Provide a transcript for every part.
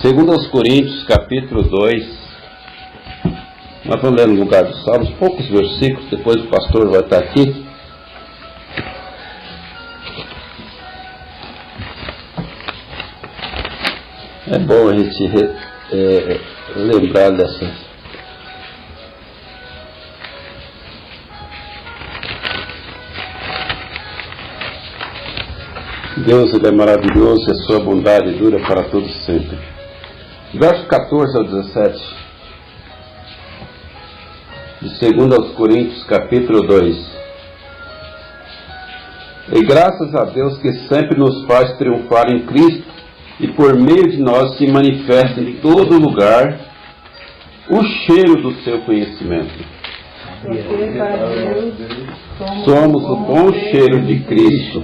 Segundo aos Coríntios, capítulo 2, nós vamos ler no lugar dos Salmos, poucos versículos, depois o pastor vai estar aqui. É bom a gente lembrar dessas. Deus, Ele é maravilhoso e a sua bondade dura para todos sempre. Verso 14 ao 17, de 2 aos Coríntios, capítulo 2. E graças a Deus que sempre nos faz triunfar em Cristo e por meio de nós se manifesta em todo lugar o cheiro do seu conhecimento. Somos o bom cheiro de Cristo,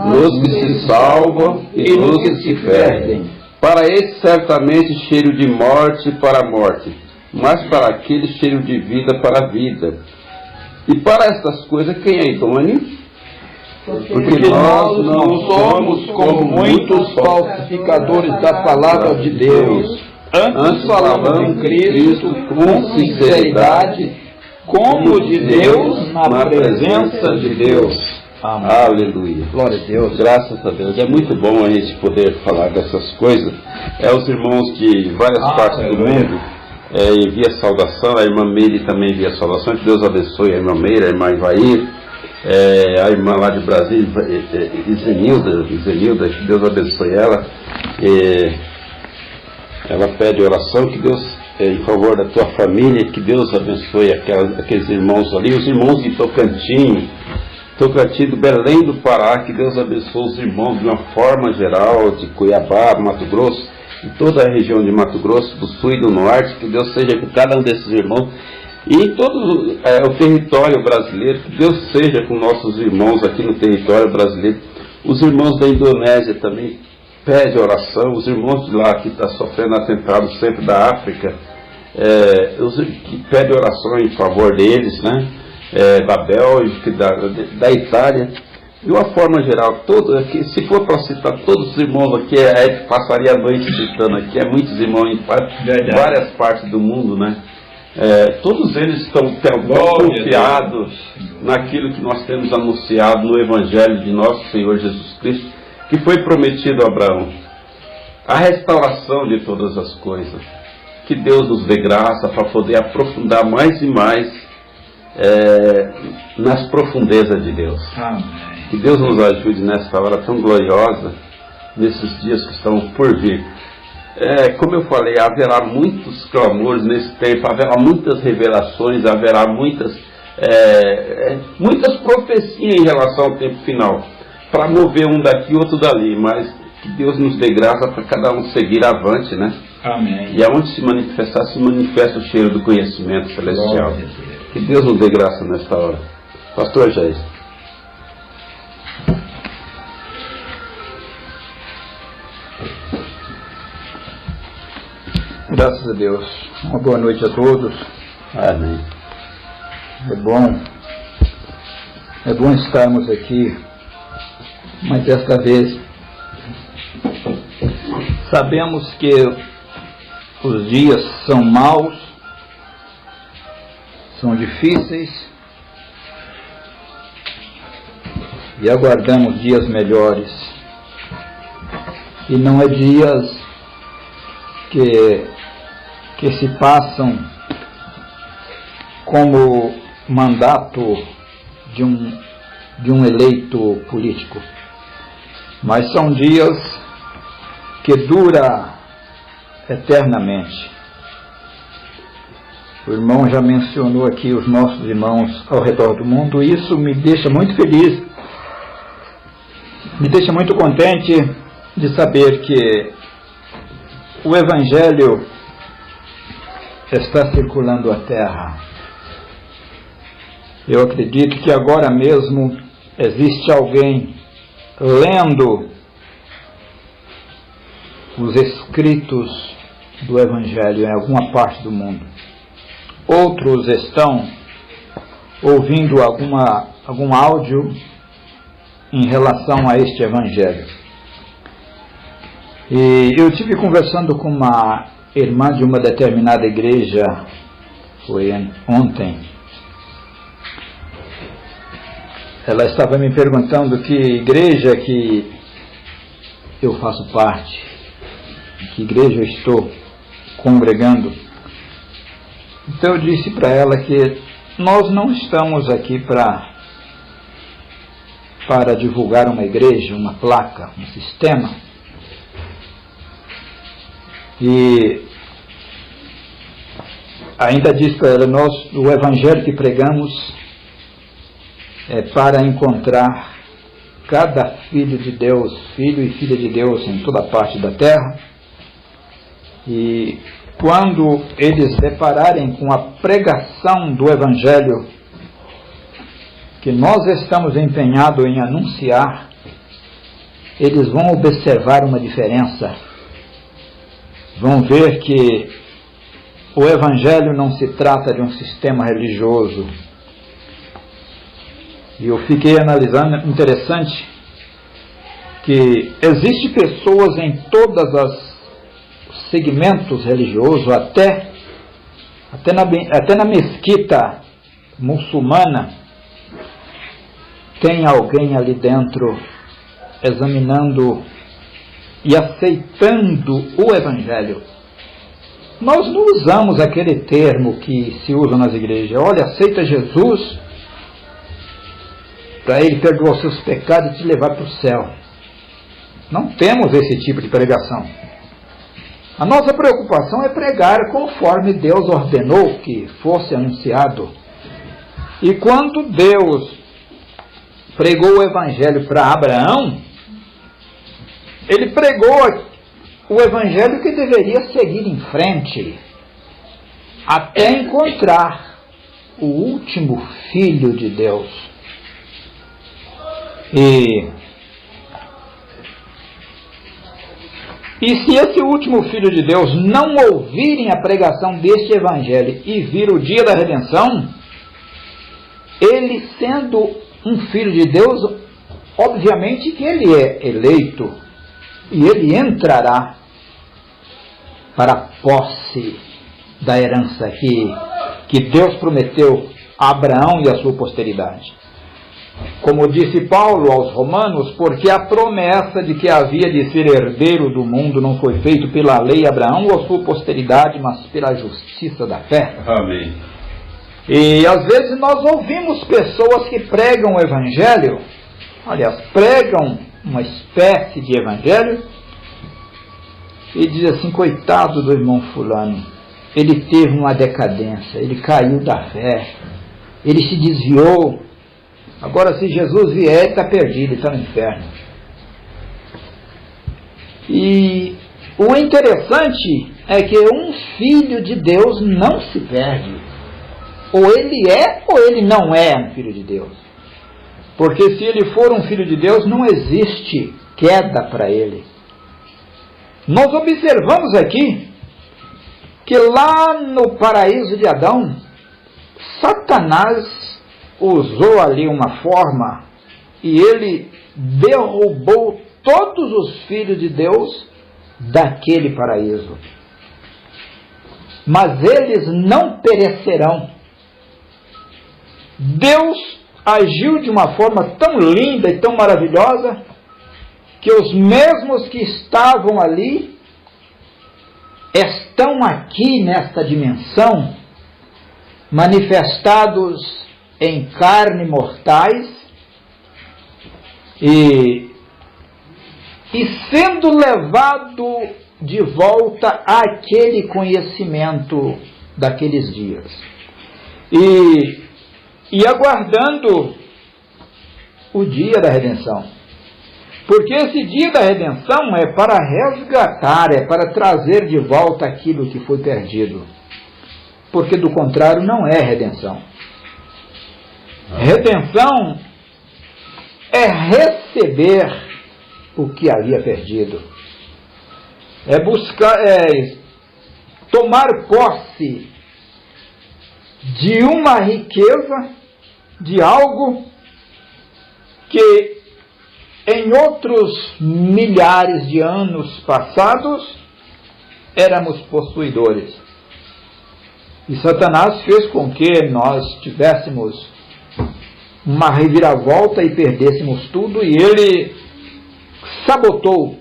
nos que se salvam e nos que se perdem. Para esse certamente cheiro de morte para a morte, mas para aquele cheiro de vida para a vida. E para estas coisas quem é idôneo? Porque nós não somos como muitos falsificadores da palavra de Deus. Antes falamos em Cristo com sinceridade, como de Deus, na presença de Deus. Amém. Aleluia. Glória a Deus. Graças a Deus. É muito bom a gente poder falar dessas coisas. Os irmãos de várias partes do mundo envia saudação. A irmã Meire também envia saudação. Que Deus abençoe a irmã Meire, a irmã Ivair, a irmã lá de Brasília, Isenilda, que Deus abençoe ela. Ela pede oração, que Deus, em favor da tua família, que Deus abençoe aqueles irmãos ali, os irmãos de Tocantins, do Belém do Pará, que Deus abençoe os irmãos de uma forma geral, de Cuiabá, Mato Grosso, e toda a região de Mato Grosso, do Sul e do Norte, que Deus seja com cada um desses irmãos, e em todo o território brasileiro, que Deus seja com nossos irmãos aqui no território brasileiro. Os irmãos da Indonésia também pedem oração, os irmãos de lá que estão sofrendo atentados sempre da África, que pedem oração em favor deles, né? Da Bélgica, da Itália, de uma forma geral, se for para citar todos os irmãos aqui, passaria a noite citando aqui, muitos irmãos em várias partes do mundo, né? Todos eles estão confiados naquilo que nós temos anunciado no Evangelho de nosso Senhor Jesus Cristo, que foi prometido a Abraão, a restauração de todas as coisas. Que Deus nos dê graça para poder aprofundar mais e mais nas profundezas de Deus. Amém. Que Deus nos ajude nessa hora tão gloriosa, nesses dias que estão por vir. Como eu falei, haverá muitos clamores nesse tempo, haverá muitas revelações, haverá muitas profecias em relação ao tempo final, para mover um daqui e outro dali, mas que Deus nos dê graça para cada um seguir avante, né? Amém. E aonde se manifesta o cheiro do conhecimento celestial. Que Deus nos dê graça nesta hora. Pastor Jair. Graças a Deus. Uma boa noite a todos. Amém. É bom estarmos aqui, mas desta vez sabemos que os dias são maus, são difíceis e aguardamos dias melhores. E não é dias que se passam como mandato de um eleito político, mas são dias que duram eternamente. O irmão já mencionou aqui os nossos irmãos ao redor do mundo, e isso me deixa muito feliz, me deixa muito contente de saber que o Evangelho está circulando a terra. Eu acredito que agora mesmo existe alguém lendo os escritos do Evangelho em alguma parte do mundo. Outros estão ouvindo algum áudio em relação a este Evangelho. E eu tive conversando com uma irmã de uma determinada igreja, foi ontem. Ela estava me perguntando que igreja que eu faço parte, que igreja eu estou congregando. Então eu disse para ela que nós não estamos aqui para divulgar uma igreja, uma placa, um sistema. E ainda disse para ela, o evangelho que pregamos é para encontrar cada filho de Deus, filho e filha de Deus em toda parte da terra. E quando eles depararem com a pregação do evangelho que nós estamos empenhados em anunciar, eles vão observar uma diferença. Vão ver que o evangelho não se trata de um sistema religioso. E eu fiquei analisando, interessante, que existem pessoas em todos os segmentos religiosos, até na mesquita muçulmana, tem alguém ali dentro examinando e aceitando o evangelho. Nós não usamos aquele termo que se usa nas igrejas, olha, aceita Jesus para ele perdoar os seus pecados e te levar para o céu. Não temos esse tipo de pregação. A nossa preocupação é pregar conforme Deus ordenou que fosse anunciado. E quando Deus pregou o evangelho para Abraão, ele pregou o evangelho que deveria seguir em frente até encontrar o último filho de Deus. E se esse último filho de Deus não ouvirem a pregação deste evangelho e vir o dia da redenção, ele sendo um filho de Deus, obviamente que ele é eleito e ele entrará para a posse da herança que Deus prometeu a Abraão e a sua posteridade. Como disse Paulo aos Romanos, porque a promessa de que havia de ser herdeiro do mundo não foi feito pela lei Abraão ou a sua posteridade, mas pela justiça da fé. Amém. E às vezes nós ouvimos pessoas que pregam o evangelho, aliás, pregam uma espécie de evangelho, e diz assim, coitado do irmão fulano, ele teve uma decadência, ele caiu da fé, ele se desviou. Agora, se Jesus vier, ele está perdido, ele está no inferno. E o interessante é que um filho de Deus não se perde. Ou ele é, ou ele não é um filho de Deus. Porque se ele for um filho de Deus, não existe queda para ele. Nós observamos aqui que lá no paraíso de Adão, Satanás usou ali uma forma e ele derrubou todos os filhos de Deus daquele paraíso. Mas eles não perecerão. Deus agiu de uma forma tão linda e tão maravilhosa que os mesmos que estavam ali estão aqui nesta dimensão, manifestados em carne mortais e sendo levado de volta àquele conhecimento daqueles dias e aguardando o dia da redenção, porque esse dia da redenção é para resgatar, é para trazer de volta aquilo que foi perdido, porque do contrário não é redenção. Redenção é receber o que havia perdido. É buscar, tomar posse de uma riqueza, de algo que em outros milhares de anos passados, éramos possuidores. E Satanás fez com que nós tivéssemos uma reviravolta e perdêssemos tudo, e ele sabotou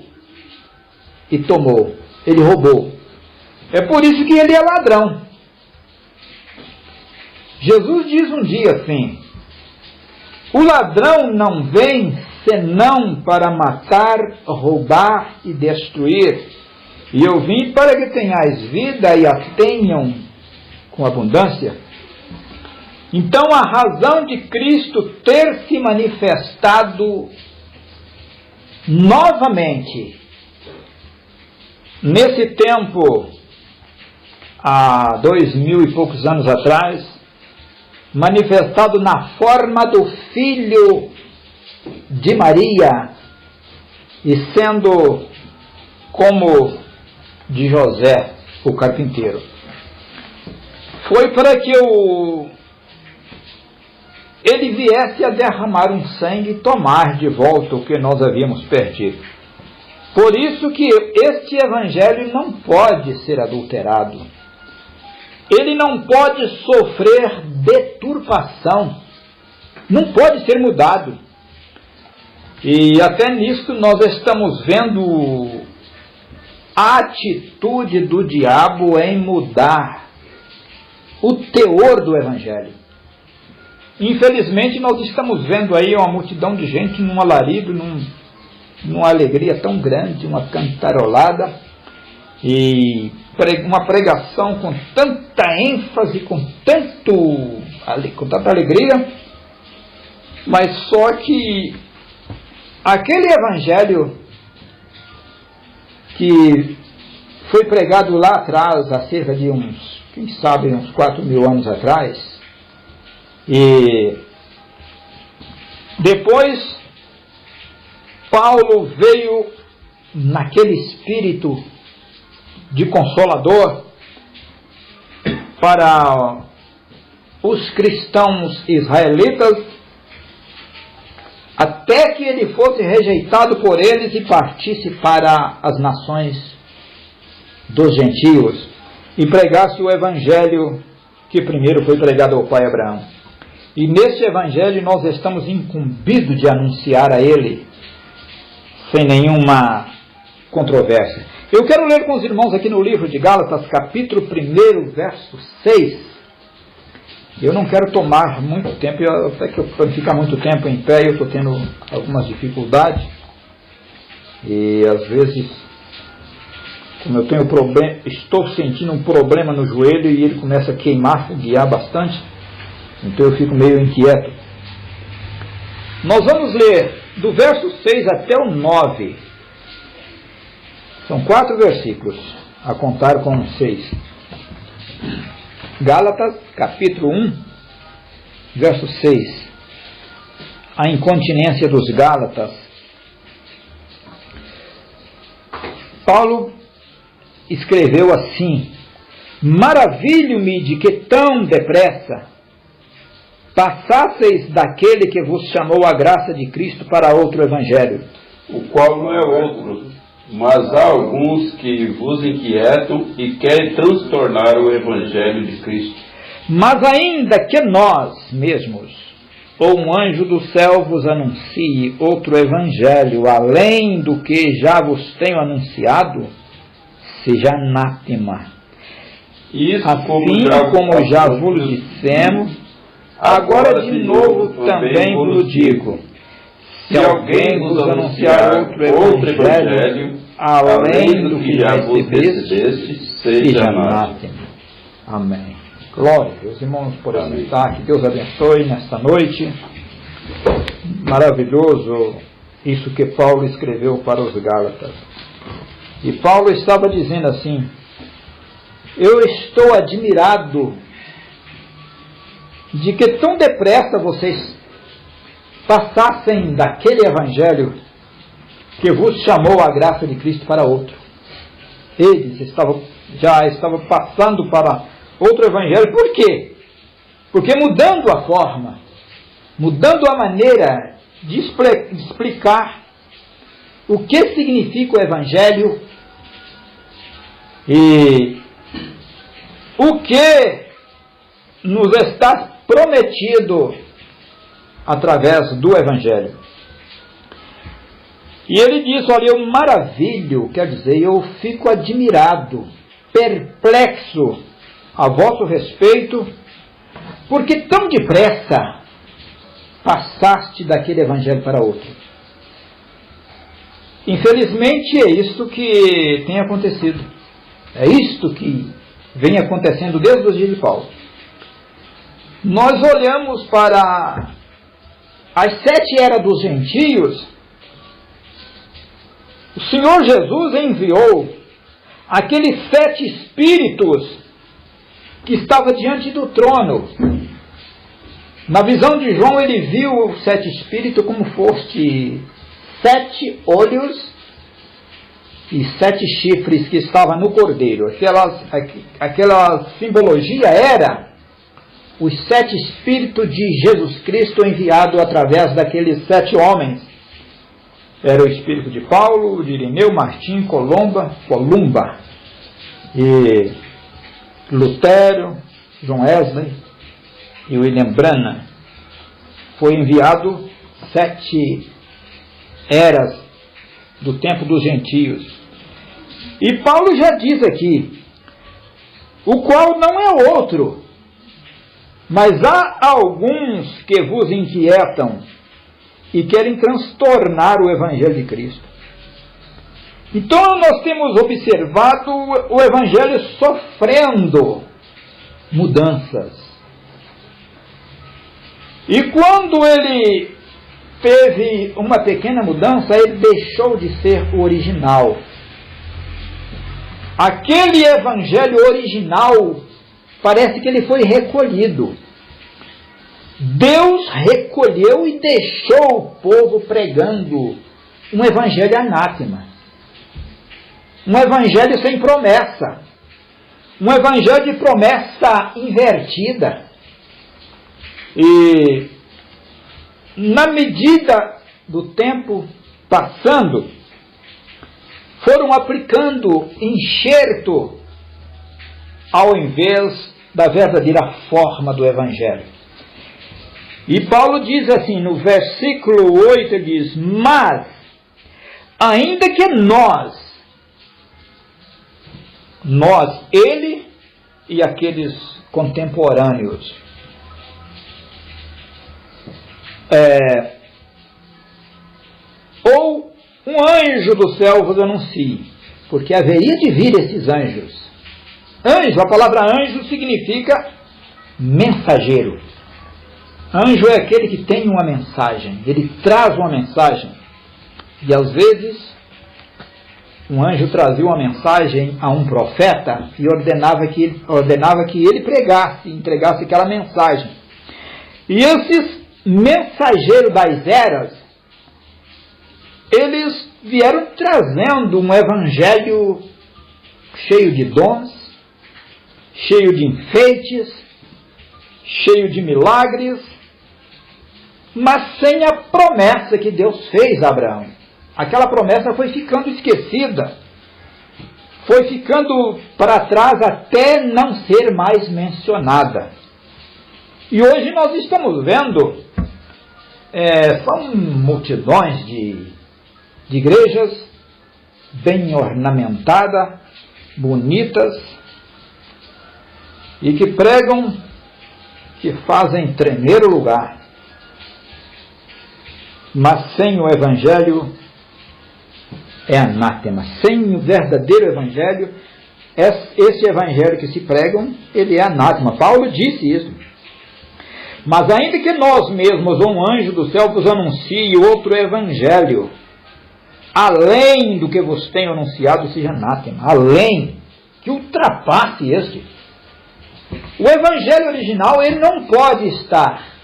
e tomou, ele roubou. É por isso que ele é ladrão. Jesus diz um dia assim: o ladrão não vem senão para matar, roubar e destruir. E eu vim para que tenhais vida e a tenham com abundância. Então a razão de Cristo ter se manifestado novamente nesse tempo, há 2000 e poucos anos atrás, manifestado na forma do Filho de Maria e sendo como de José, o carpinteiro, foi para que ele viesse a derramar um sangue e tomar de volta o que nós havíamos perdido. Por isso que este evangelho não pode ser adulterado. Ele não pode sofrer deturpação. Não pode ser mudado. E até nisso nós estamos vendo a atitude do diabo em mudar o teor do evangelho. Infelizmente nós estamos vendo aí uma multidão de gente num alarido, numa alegria tão grande, uma cantarolada e uma pregação com tanta ênfase, com tanta alegria, mas só que aquele evangelho que foi pregado lá atrás, há cerca de uns 4.000 anos atrás, e depois Paulo veio naquele espírito de consolador para os cristãos israelitas, até que ele fosse rejeitado por eles e partisse para as nações dos gentios e pregasse o evangelho que primeiro foi pregado ao pai Abraão. E nesse evangelho nós estamos incumbidos de anunciar a ele sem nenhuma controvérsia. Eu quero ler com os irmãos aqui no livro de Gálatas, capítulo 1, verso 6. Eu não quero tomar muito tempo, até que para ficar muito tempo em pé eu estou tendo algumas dificuldades. E às vezes, como eu tenho estou sentindo um problema no joelho e ele começa a queimar, foguear bastante, então eu fico meio inquieto. Nós vamos ler do verso 6 até o 9. São 4 versículos, a contar com 6. Gálatas, capítulo 1, verso 6. A incontinência dos Gálatas. Paulo escreveu assim: maravilho-me de que tão depressa passasseis daquele que vos chamou a graça de Cristo para outro evangelho, o qual não é outro, mas há alguns que vos inquietam e querem transtornar o evangelho de Cristo. Mas ainda que nós mesmos, ou um anjo do céu vos anuncie outro evangelho, além do que já vos tenho anunciado, seja anátema. Isso, assim como já vos dissemos, agora de novo também vos digo: se alguém vos anunciar outro evangelho, além do que já recebeste, seja anátema. Amém. Glória a Deus. Irmãos, por estar, que Deus abençoe nesta noite. Maravilhoso isso que Paulo escreveu para os Gálatas. E Paulo estava dizendo assim: eu estou admirado de que tão depressa vocês passassem daquele evangelho que vos chamou a graça de Cristo para outro. Eles já estavam passando para outro evangelho. Por quê? Porque mudando a forma, mudando a maneira de explicar o que significa o Evangelho e o que nos está prometido através do Evangelho. E ele diz, olha, eu maravilho, quer dizer, eu fico admirado, perplexo a vosso respeito, porque tão depressa passaste daquele Evangelho para outro. Infelizmente é isto que tem acontecido. É isto que vem acontecendo desde os dias de Paulo. Nós olhamos para as 7 eras dos gentios. O Senhor Jesus enviou aqueles 7 espíritos que estavam diante do trono. Na visão de João, ele viu os 7 espíritos como fosse 7 olhos e 7 chifres que estavam no cordeiro. Aquela simbologia era os 7 espíritos de Jesus Cristo enviado através daqueles 7 homens. Era o espírito de Paulo, de Irineu, Martim, Columba e Lutero, John Wesley e William Branham. Foi enviado 7 eras do tempo dos gentios. E Paulo já diz aqui, o qual não é outro, mas há alguns que vos inquietam e querem transtornar o Evangelho de Cristo. Então nós temos observado o Evangelho sofrendo mudanças. E quando ele teve uma pequena mudança, ele deixou de ser o original. Aquele Evangelho original, parece que ele foi recolhido. Deus recolheu e deixou o povo pregando um evangelho anátema. Um evangelho sem promessa. Um evangelho de promessa invertida. E na medida do tempo passando, foram aplicando enxerto ao invés da verdadeira forma do evangelho. E Paulo diz assim, no versículo 8, ele diz, mas, ainda que nós, ele e aqueles contemporâneos, ou um anjo do céu vos anuncie, porque haveria de vir esses anjos. Anjo, a palavra anjo significa mensageiro. Anjo é aquele que tem uma mensagem, ele traz uma mensagem. E às vezes, um anjo trazia uma mensagem a um profeta e ordenava que ele pregasse, entregasse aquela mensagem. E esses mensageiros das eras, eles vieram trazendo um evangelho cheio de dons, cheio de enfeites, cheio de milagres, mas sem a promessa que Deus fez a Abraão. Aquela promessa foi ficando esquecida, foi ficando para trás até não ser mais mencionada. E hoje nós estamos vendo, são multidões de igrejas bem ornamentadas, bonitas, e que pregam, que fazem tremer o lugar. Mas sem o Evangelho é anátema. Sem o verdadeiro Evangelho, esse Evangelho que se pregam, ele é anátema. Paulo disse isso. Mas ainda que nós mesmos, ou um anjo do céu, vos anuncie outro Evangelho, além do que vos tenho anunciado, seja anátema. Além, que ultrapasse este. O Evangelho original, ele não pode estar.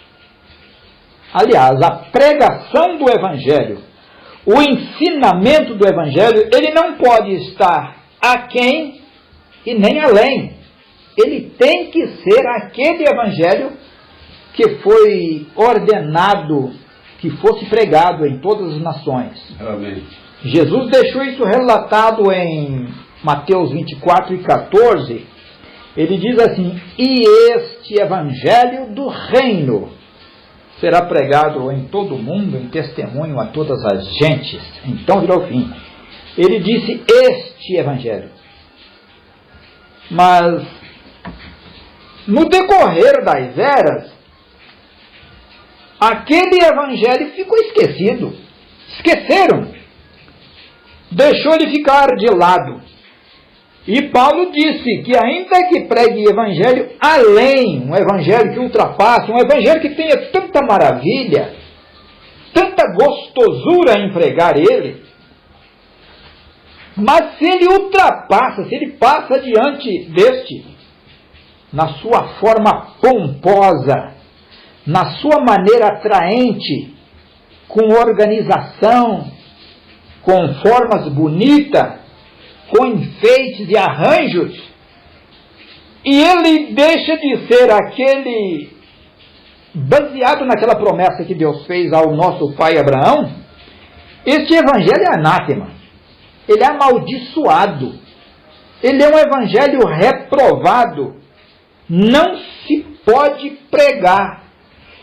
Aliás, a pregação do Evangelho, o ensinamento do Evangelho, ele não pode estar aquém e nem além. Ele tem que ser aquele Evangelho que foi ordenado, que fosse pregado em todas as nações. Amém. Jesus deixou isso relatado em Mateus 24 e 14. Ele diz assim: e este evangelho do reino será pregado em todo o mundo, em testemunho a todas as gentes. Então virá o fim. Ele disse este evangelho. Mas, no decorrer das eras, aquele evangelho ficou esquecido. Esqueceram. Deixou ele ficar de lado. E Paulo disse que ainda que pregue evangelho além, um evangelho que ultrapasse, um evangelho que tenha tanta maravilha, tanta gostosura em pregar ele, mas se ele ultrapassa, se ele passa diante deste, na sua forma pomposa, na sua maneira atraente, com organização, com formas bonitas, com enfeites e arranjos, e ele deixa de ser aquele, baseado naquela promessa que Deus fez ao nosso pai Abraão, este evangelho é anátema, ele é amaldiçoado, ele é um evangelho reprovado, não se pode pregar,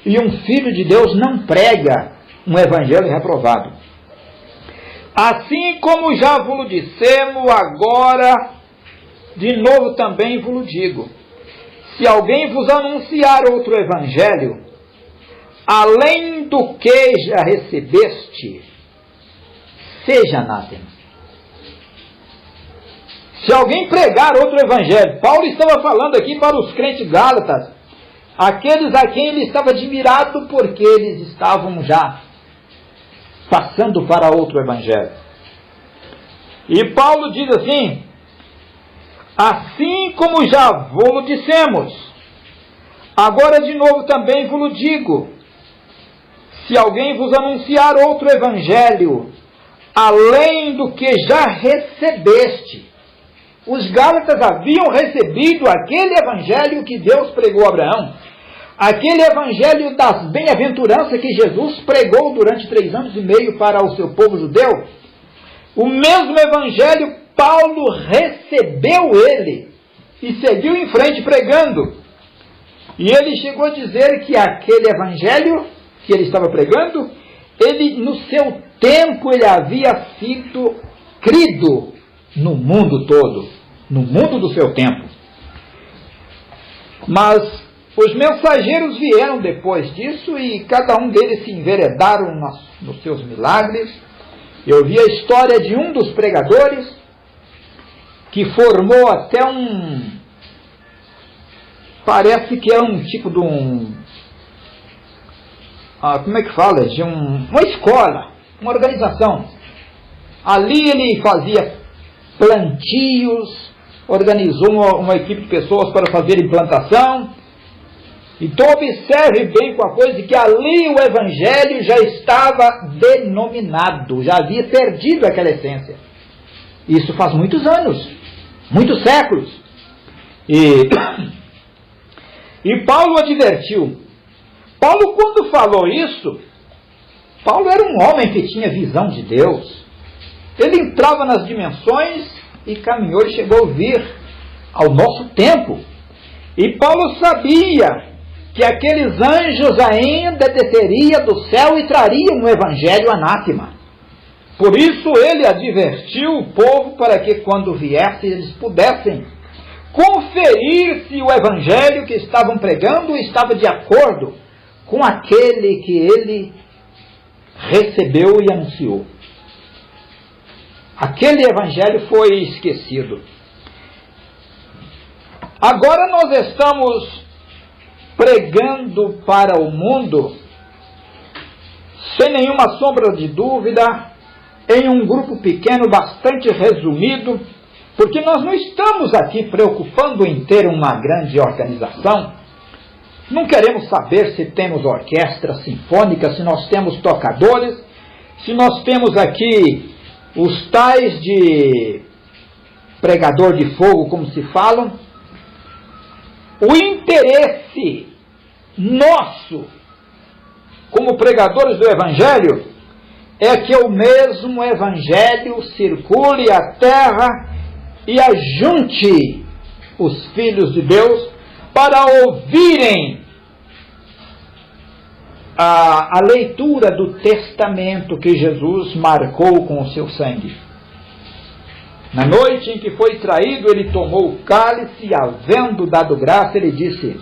e um filho de Deus não prega um evangelho reprovado. Assim como já vos dissemos, agora de novo também vos digo: se alguém vos anunciar outro evangelho, além do que já recebeste, seja anátema. Se alguém pregar outro evangelho, Paulo estava falando aqui para os crentes gálatas, aqueles a quem ele estava admirado porque eles estavam já passando para outro evangelho. E Paulo diz assim: assim como já vos dissemos, agora de novo também vos digo, se alguém vos anunciar outro evangelho, além do que já recebeste. Os gálatas haviam recebido aquele evangelho que Deus pregou a Abraão, aquele evangelho das bem-aventuranças que Jesus pregou durante 3 anos e meio para o seu povo judeu. O mesmo evangelho, Paulo recebeu ele e seguiu em frente pregando. E ele chegou a dizer que aquele evangelho que ele estava pregando, ele no seu tempo ele havia sido crido no mundo todo, no mundo do seu tempo. Mas os mensageiros vieram depois disso e cada um deles se enveredaram nos seus milagres. Eu vi a história de um dos pregadores que formou até parece que é um tipo de como é que fala? De uma escola, uma organização. Ali ele fazia plantios, organizou uma equipe de pessoas para fazer implantação. Então observe bem com a coisa que ali o evangelho já estava denominado, já havia perdido aquela essência. Isso faz muitos anos, muitos séculos. E Paulo advertiu. Paulo, quando falou isso, Paulo era um homem que tinha visão de Deus. Ele entrava nas dimensões e caminhou e chegou a vir ao nosso tempo. E Paulo sabia que aqueles anjos ainda desceriam do céu e trariam um evangelho anátema. Por isso ele advertiu o povo para que quando viesse eles pudessem conferir se o evangelho que estavam pregando estava de acordo com aquele que ele recebeu e anunciou. Aquele evangelho foi esquecido. Agora nós estamos pregando para o mundo, sem nenhuma sombra de dúvida, em um grupo pequeno, bastante resumido, porque nós não estamos aqui preocupando em ter uma grande organização. Não queremos saber se temos orquestra sinfônica, se nós temos tocadores, se nós temos aqui os tais de pregador de fogo, como se falam. O interesse nosso, como pregadores do Evangelho, é que o mesmo Evangelho circule a terra e ajunte os filhos de Deus para ouvirem a leitura do testamento que Jesus marcou com o seu sangue. Na noite em que foi traído, ele tomou o cálice e, havendo dado graça, ele disse: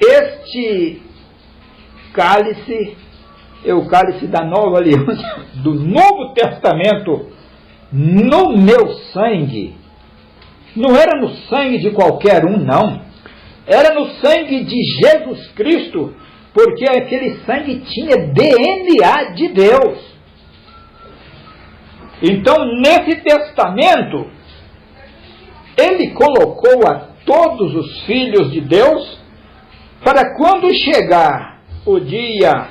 este cálice é o cálice da nova aliança, do Novo Testamento, no meu sangue. Não era no sangue de qualquer um, não. Era no sangue de Jesus Cristo, porque aquele sangue tinha DNA de Deus. Então, nesse testamento, ele colocou a todos os filhos de Deus para quando chegar o dia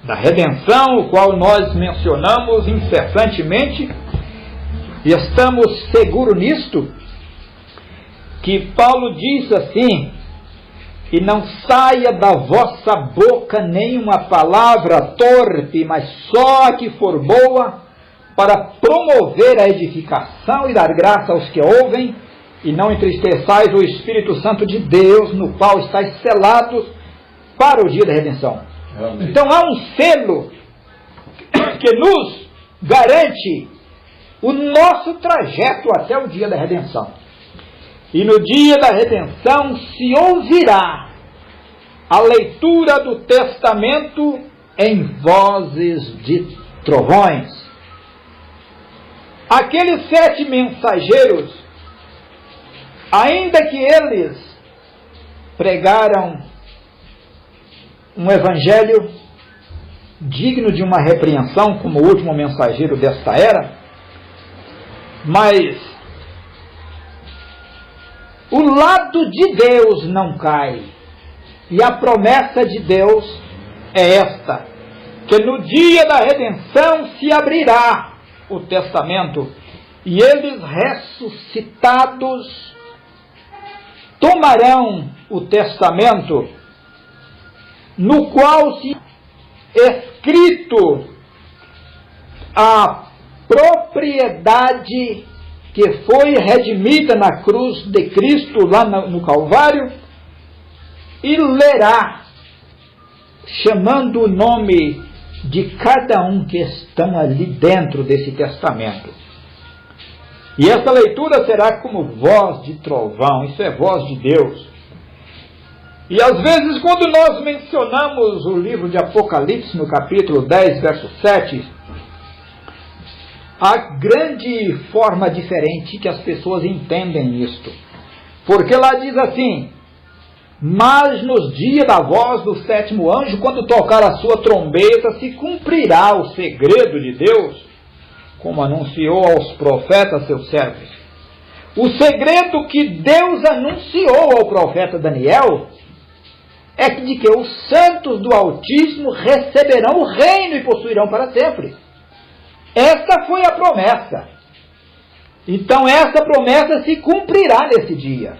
da redenção, o qual nós mencionamos incessantemente, e estamos seguros nisto, que Paulo diz assim: e não saia da vossa boca nenhuma palavra torpe, mas só a que for boa, para promover a edificação e dar graça aos que ouvem, e não entristeçais o Espírito Santo de Deus, no qual estáis selados para o dia da redenção. Amém. Então há um selo que nos garante o nosso trajeto até o dia da redenção. E no dia da redenção se ouvirá a leitura do testamento em vozes de trovões. Aqueles 7 mensageiros, ainda que eles pregaram um evangelho digno de uma repreensão, como o último mensageiro desta era, mas o lado de Deus não cai. E a promessa de Deus é esta: que no dia da redenção se abrirá o testamento, e eles ressuscitados tomarão o testamento, no qual se escrito a propriedade que foi redimida na cruz de Cristo lá no Calvário, e lerá, chamando o nome de cada um que estão ali dentro desse testamento. E essa leitura será como voz de trovão, isso é voz de Deus. E às vezes, quando nós mencionamos o livro de Apocalipse, no capítulo 10, verso 7, há grande forma diferente que as pessoas entendem isto. Porque lá diz assim: mas nos dias da voz do 7º anjo, quando tocar a sua trombeta, se cumprirá o segredo de Deus, como anunciou aos profetas seus servos. O segredo que Deus anunciou ao profeta Daniel é de que os santos do Altíssimo receberão o reino e possuirão para sempre. Esta foi a promessa. Então essa promessa se cumprirá nesse dia.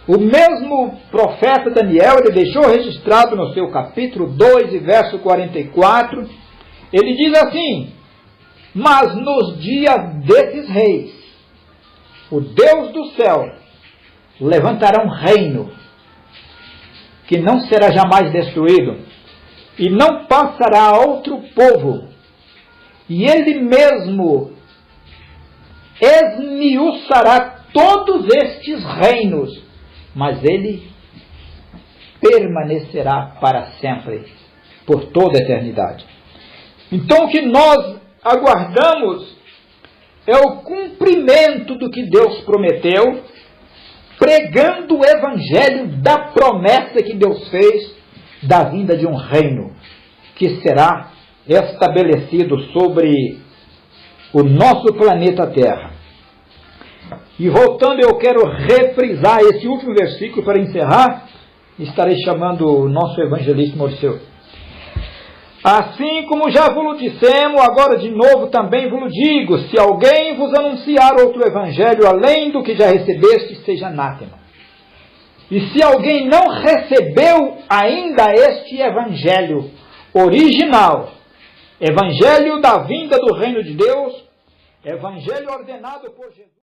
O mesmo profeta Daniel, ele deixou registrado no seu capítulo 2 e verso 44, ele diz assim: mas nos dias desses reis, o Deus do céu levantará um reino que não será jamais destruído, e não passará a outro povo, e ele mesmo esmiuçará todos estes reinos, mas ele permanecerá para sempre, por toda a eternidade. Então o que nós aguardamos é o cumprimento do que Deus prometeu, pregando o evangelho da promessa que Deus fez da vinda de um reino que será estabelecido sobre o nosso planeta Terra. E voltando, eu quero refrisar esse último versículo para encerrar. Estarei chamando o nosso evangelista Morceu. Assim como já vos dissemos, agora de novo também vos digo: se alguém vos anunciar outro evangelho além do que já recebeste, seja anátema. E se alguém não recebeu ainda este evangelho, original, Evangelho da vinda do reino de Deus, Evangelho ordenado por Jesus.